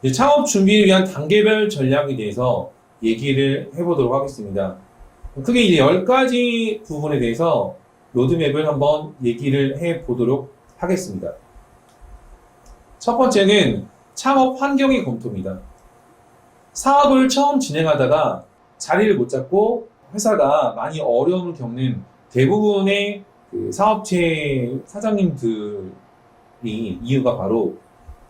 이제 창업 준비를 위한 단계별 전략에 대해서 얘기를 해보도록 하겠습니다. 크게 이제 10가지 부분에 대해서 로드맵을 한번 얘기를 해보도록 하겠습니다. 첫 번째는 창업 환경의 검토입니다. 사업을 처음 진행하다가 자리를 못 잡고 회사가 많이 어려움을 겪는 대부분의 그 사업체 사장님들이 이유가 바로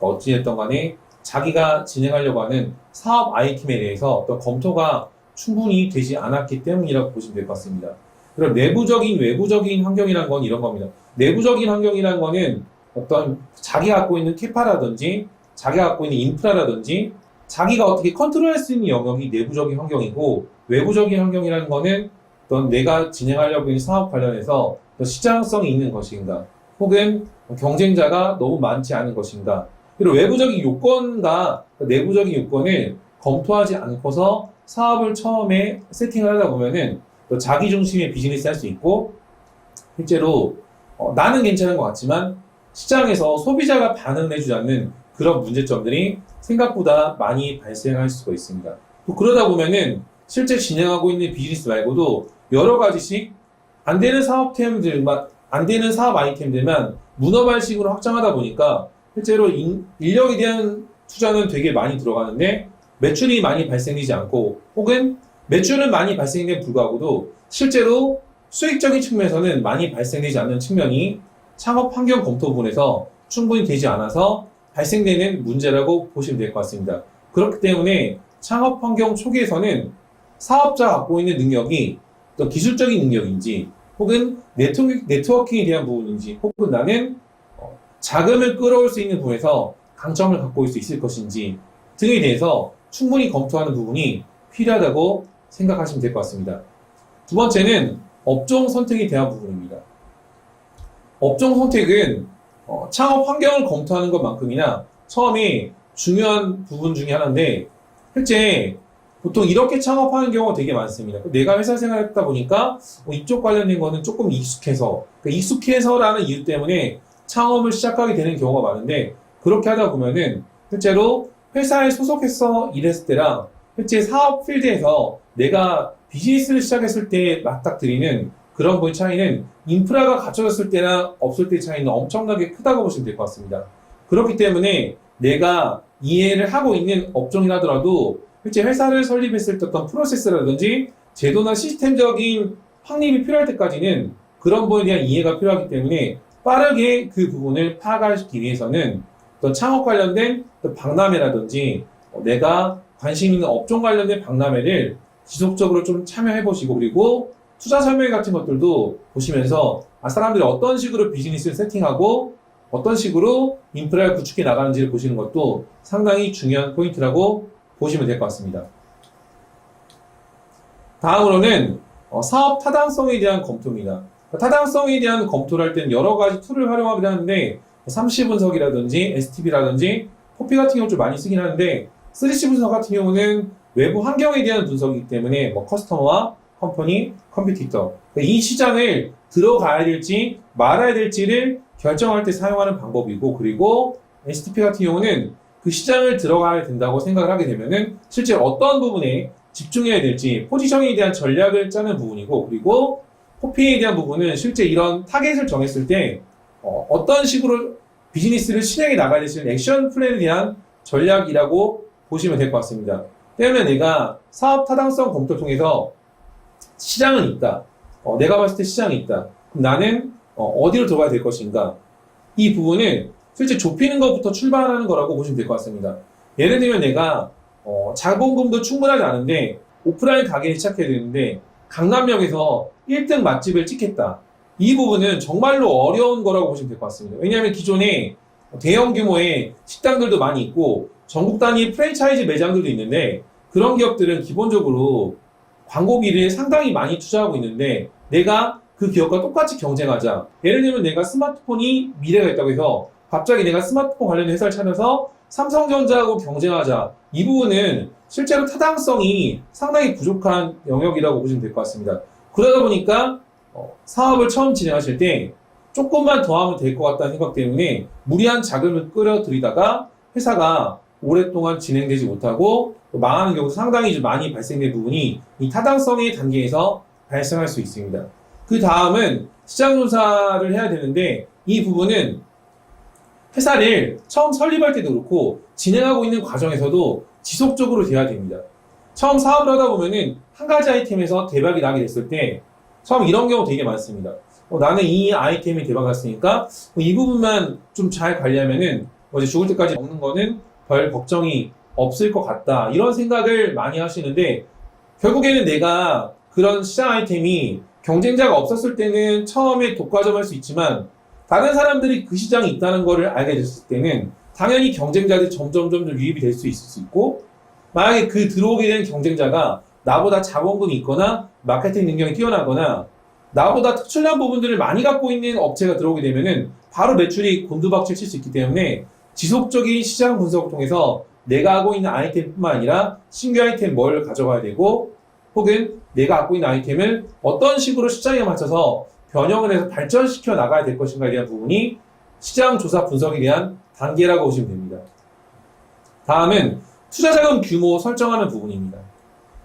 어찌됐든 간에 자기가 진행하려고 하는 사업 아이템에 대해서 어떤 검토가 충분히 되지 않았기 때문이라고 보시면 될 것 같습니다. 그럼 내부적인, 외부적인 환경이란 건 이런 겁니다. 내부적인 환경이란 거는 어떤 자기가 갖고 있는 캐파라든지 자기가 갖고 있는 인프라라든지 자기가 어떻게 컨트롤할 수 있는 영역이 내부적인 환경이고, 외부적인 환경이라는 거는 어떤 내가 진행하려고 하는 사업 관련해서 시장성이 있는 것인가, 혹은 경쟁자가 너무 많지 않은 것인가, 그리고 외부적인 요건과 내부적인 요건을 검토하지 않고서 사업을 처음에 세팅을 하다 보면은 자기 중심의 비즈니스 할 수 있고, 실제로 나는 괜찮은 것 같지만 시장에서 소비자가 반응을 해주지 않는 그런 문제점들이 생각보다 많이 발생할 수가 있습니다. 또 그러다 보면은 실제 진행하고 있는 비즈니스 말고도 여러 가지씩 안 되는 사업템들만, 안 되는 사업 아이템들만 문어발식으로 확장하다 보니까 실제로 인력에 대한 투자는 되게 많이 들어가는데 매출이 많이 발생되지 않고, 혹은 매출은 많이 발생됨에 불구하고도 실제로 수익적인 측면에서는 많이 발생되지 않는 측면이 창업 환경 검토 부분에서 충분히 되지 않아서 발생되는 문제라고 보시면 될 것 같습니다. 그렇기 때문에 창업 환경 초기에서는 사업자가 갖고 있는 능력이 어떤 기술적인 능력인지, 혹은 네트워킹에 대한 부분인지, 혹은 나는 자금을 끌어올 수 있는 부분에서 강점을 갖고 올 수 있을 것인지 등에 대해서 충분히 검토하는 부분이 필요하다고 생각하시면 될 것 같습니다. 두 번째는 업종 선택에 대한 부분입니다. 업종 선택은 창업 환경을 검토하는 것만큼이나 처음에 중요한 부분 중에 하나인데, 실제 보통 이렇게 창업하는 경우가 되게 많습니다. 내가 회사 생활을 했다 보니까 이쪽 관련된 거는 조금 익숙해서, 그러니까 익숙해서라는 이유 때문에 창업을 시작하게 되는 경우가 많은데, 그렇게 하다 보면은 실제로 회사에 소속해서 일했을 때랑 실제 사업 필드에서 내가 비즈니스를 시작했을 때 맞닥뜨리는 그런 부분 차이는 인프라가 갖춰졌을 때나 없을 때의 차이는 엄청나게 크다고 보시면 될 것 같습니다. 그렇기 때문에 내가 이해를 하고 있는 업종이라더라도 실제 회사를 설립했을 때 어떤 프로세스라든지 제도나 시스템적인 확립이 필요할 때까지는 그런 부분에 대한 이해가 필요하기 때문에 빠르게 그 부분을 파악하기 위해서는 어떤 창업 관련된 박람회라든지 내가 관심 있는 업종 관련된 박람회를 지속적으로 좀 참여해 보시고, 그리고 투자 설명 같은 것들도 보시면서 사람들이 어떤 식으로 비즈니스를 세팅하고 어떤 식으로 인프라를 구축해 나가는지를 보시는 것도 상당히 중요한 포인트라고 보시면 될 것 같습니다. 다음으로는 사업 타당성에 대한 검토입니다. 타당성에 대한 검토를 할 때는 여러 가지 툴을 활용하긴 하는데 3C 분석이라든지 STB라든지 포피 같은 경우 좀 많이 쓰긴 하는데, 3C 분석 같은 경우는 외부 환경에 대한 분석이기 때문에 커스터머와 컴퍼니, 컴피티터, 이 시장을 들어가야 될지 말아야 될지를 결정할 때 사용하는 방법이고, 그리고 STP 같은 경우는 그 시장을 들어가야 된다고 생각을 하게 되면은 실제 어떤 부분에 집중해야 될지 포지셔닝에 대한 전략을 짜는 부분이고, 그리고 포피에 대한 부분은 실제 이런 타겟을 정했을 때 어떤 식으로 비즈니스를 실행해 나가야 될지 액션 플랜에 대한 전략이라고 보시면 될 것 같습니다. 때문에 내가 사업 타당성 검토를 통해서 시장은 있다. 내가 봤을 때 시장이 있다. 그럼 나는 어디로 들어가야 될 것인가? 이 부분은 실제 좁히는 것부터 출발하는 거라고 보시면 될 것 같습니다. 예를 들면 내가 자본금도 충분하지 않은데 오프라인 가게를 시작해야 되는데 강남역에서 1등 맛집을 찍겠다. 이 부분은 정말로 어려운 거라고 보시면 될 것 같습니다. 왜냐하면 기존에 대형 규모의 식당들도 많이 있고 전국 단위 프랜차이즈 매장들도 있는데, 그런 기업들은 기본적으로 광고비를 상당히 많이 투자하고 있는데 내가 그 기업과 똑같이 경쟁하자. 예를 들면 내가 스마트폰이 미래가 있다고 해서 갑자기 내가 스마트폰 관련 회사를 찾아서 삼성전자하고 경쟁하자. 이 부분은 실제로 타당성이 상당히 부족한 영역이라고 보시면 될 것 같습니다. 그러다 보니까 사업을 처음 진행하실 때 조금만 더 하면 될 것 같다는 생각 때문에 무리한 자금을 끌어들이다가 회사가 오랫동안 진행되지 못하고 또 망하는 경우도 상당히 좀 많이 발생된 부분이 이 타당성의 단계에서 발생할 수 있습니다. 그 다음은 시장조사를 해야 되는데 이 부분은 회사를 처음 설립할 때도 그렇고 진행하고 있는 과정에서도 지속적으로 돼야 됩니다. 처음 사업을 하다 보면은 한 가지 아이템에서 대박이 나게 됐을 때 처음 이런 경우 되게 많습니다. 나는 이 아이템이 대박 났으니까 이 부분만 좀 잘 관리하면은 이제 죽을 때까지 먹는 거는 별 걱정이 없을 것 같다. 이런 생각을 많이 하시는데 결국에는 내가 그런 시장 아이템이 경쟁자가 없었을 때는 처음에 독과점할 수 있지만 다른 사람들이 그 시장이 있다는 거를 알게 됐을 때는 당연히 경쟁자들이 점점 유입이 될 수 있을 수 있고 만약에 그 들어오게 된 경쟁자가 나보다 자본금이 있거나 마케팅 능력이 뛰어나거나 나보다 특출난 부분들을 많이 갖고 있는 업체가 들어오게 되면은 바로 매출이 곤두박질 칠 수 있기 때문에 지속적인 시장 분석을 통해서 내가 하고 있는 아이템뿐만 아니라 신규 아이템 뭘 가져가야 되고 혹은 내가 갖고 있는 아이템을 어떤 식으로 시장에 맞춰서 변형을 해서 발전시켜 나가야 될 것인가에 대한 부분이 시장 조사 분석에 대한 단계라고 보시면 됩니다. 다음은 투자자금 규모 설정하는 부분입니다.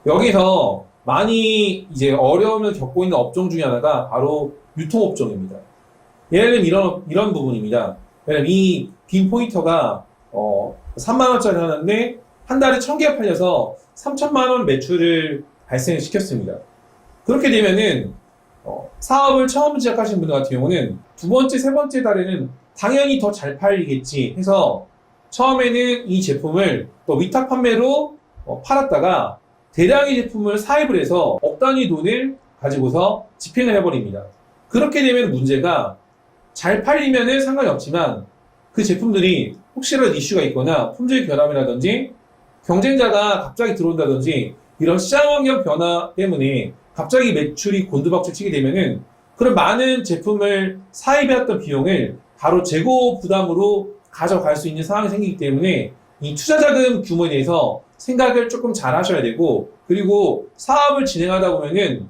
여기서 많이 이제 어려움을 겪고 있는 업종 중에 하나가 바로 유통업종입니다. 예를 들면 이런 부분입니다. 예를 들면 이 빔 포인터가 3만원짜리 하나인데 한 달에 1000개가 팔려서 3천만원 매출을 발생시켰습니다. 그렇게 되면은 사업을 처음 시작하신 분들 같은 경우는 두 번째, 세 번째 달에는 당연히 더 잘 팔리겠지 해서 처음에는 이 제품을 또 위탁 판매로 팔았다가 대량의 제품을 사입을 해서 억 단위 돈을 가지고서 집행을 해버립니다. 그렇게 되면 문제가 잘 팔리면은 상관이 없지만 그 제품들이 혹시라도 이슈가 있거나 품질 결함이라든지 경쟁자가 갑자기 들어온다든지 이런 시장 환경 변화 때문에 갑자기 매출이 곤두박질 치게 되면은 그런 많은 제품을 사입해왔던 비용을 바로 재고 부담으로 가져갈 수 있는 상황이 생기기 때문에 이 투자자금 규모에 대해서 생각을 조금 잘 하셔야 되고 그리고 사업을 진행하다 보면은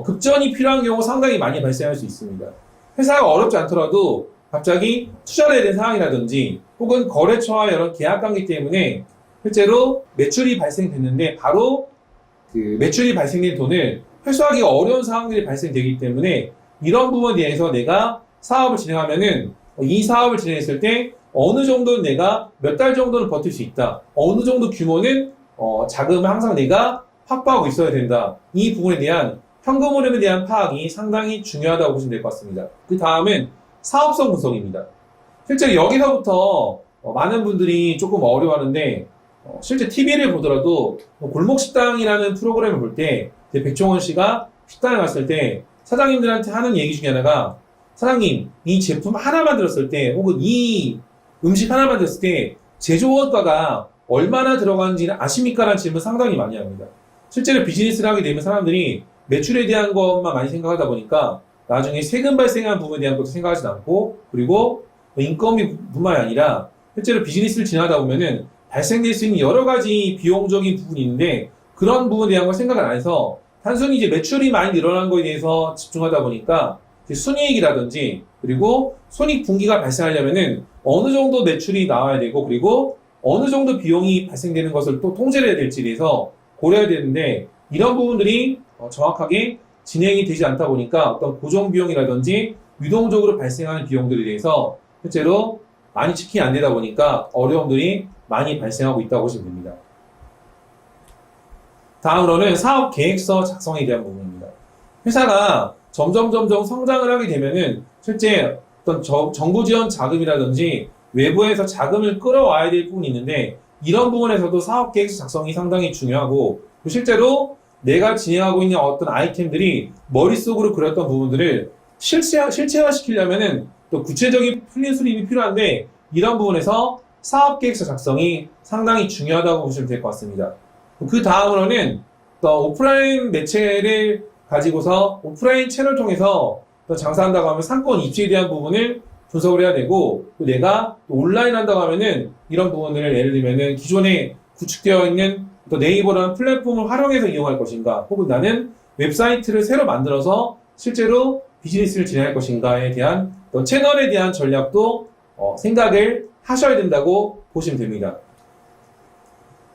급전이 필요한 경우 상당히 많이 발생할 수 있습니다. 회사가 어렵지 않더라도 갑자기 투자를 해야 되는 상황이라든지 혹은 거래처와 여러 계약 관계 때문에 실제로 매출이 발생됐는데 바로 그 매출이 발생된 돈을 회수하기가 어려운 상황들이 발생되기 때문에 이런 부분에 대해서 내가 사업을 진행하면은 이 사업을 진행했을 때 어느 정도는 내가 몇 달 정도는 버틸 수 있다. 어느 정도 규모는 자금을 항상 내가 확보하고 있어야 된다. 이 부분에 대한 현금 흐름에 대한 파악이 상당히 중요하다고 보시면 될 것 같습니다. 그 다음은 사업성 분석입니다. 실제로 여기서부터 많은 분들이 조금 어려워하는데 실제 TV를 보더라도 골목식당이라는 프로그램을 볼 때 백종원 씨가 식당에 갔을 때 사장님들한테 하는 얘기 중에 하나가 사장님 이 제품 하나 만들었을 때 혹은 이 음식 하나 만들었을 때 제조원가가 얼마나 들어가는지는 아십니까? 라는 질문 상당히 많이 합니다. 실제로 비즈니스를 하게 되면 사람들이 매출에 대한 것만 많이 생각하다 보니까 나중에 세금 발생한 부분에 대한 것도 생각하지 않고 그리고 인건비뿐만이 아니라 실제로 비즈니스를 진행하다 보면은 발생될 수 있는 여러 가지 비용적인 부분이 있는데 그런 부분에 대한 걸 생각을 안 해서 단순히 이제 매출이 많이 늘어난 거에 대해서 집중하다 보니까 순이익이라든지 그리고 손익분기가 발생하려면은 어느 정도 매출이 나와야 되고 그리고 어느 정도 비용이 발생되는 것을 또 통제를 해야 될지에 대해서 고려해야 되는데 이런 부분들이 정확하게 진행이 되지 않다 보니까 어떤 고정 비용이라든지 유동적으로 발생하는 비용들에 대해서 실제로 많이 체킹이 안 되다 보니까 어려움들이 많이 발생하고 있다고 보시면 됩니다. 다음으로는 사업 계획서 작성에 대한 부분입니다. 회사가 점점 성장을 하게 되면은 실제 어떤 정부 지원 자금이라든지 외부에서 자금을 끌어와야 될 부분이 있는데 이런 부분에서도 사업 계획서 작성이 상당히 중요하고 실제로 내가 진행하고 있는 어떤 아이템들이 머릿속으로 그렸던 부분들을 실체화시키려면은 또 구체적인 풀린 수립이 필요한데 이런 부분에서 사업 계획서 작성이 상당히 중요하다고 보시면 될 것 같습니다. 그 다음으로는 또 오프라인 매체를 가지고서 오프라인 채널을 통해서 또 장사한다고 하면 상권 입지에 대한 부분을 분석을 해야 되고 또 내가 온라인 한다고 하면은 이런 부분을 예를 들면은 기존에 구축되어 있는 또 네이버라는 플랫폼을 활용해서 이용할 것인가 혹은 나는 웹사이트를 새로 만들어서 실제로 비즈니스를 진행할 것인가에 대한 또 채널에 대한 전략도 생각을 하셔야 된다고 보시면 됩니다.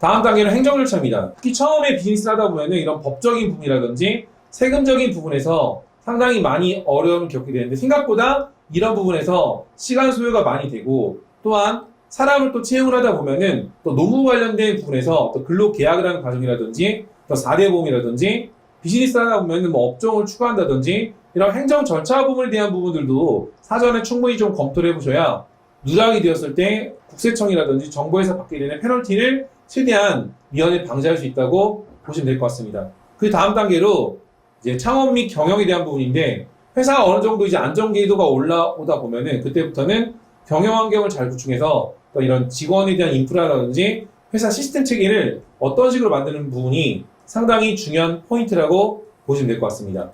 다음 단계는 행정 절차입니다. 특히 처음에 비즈니스를 하다 보면은 이런 법적인 부분이라든지 세금적인 부분에서 상당히 많이 어려움을 겪게 되는데 생각보다 이런 부분에서 시간 소요가 많이 되고 또한 사람을 또 채용을 하다 보면은 또 노무 관련된 부분에서 또 근로 계약을 하는 과정이라든지 또 4대 보험이라든지 비즈니스 하다 보면은 뭐 업종을 추가한다든지 이런 행정 절차 부분에 대한 부분들도 사전에 충분히 좀 검토를 해보셔야 누락이 되었을 때 국세청이라든지 정부에서 받게 되는 페널티를 최대한 미연에 방지할 수 있다고 보시면 될 것 같습니다. 그 다음 단계로 이제 창업 및 경영에 대한 부분인데 회사가 어느 정도 이제 안정기도가 올라오다 보면은 그때부터는 경영 환경을 잘 구축해서 또 이런 직원에 대한 인프라라든지 회사 시스템 체계를 어떤 식으로 만드는 부분이 상당히 중요한 포인트라고 보시면 될 것 같습니다.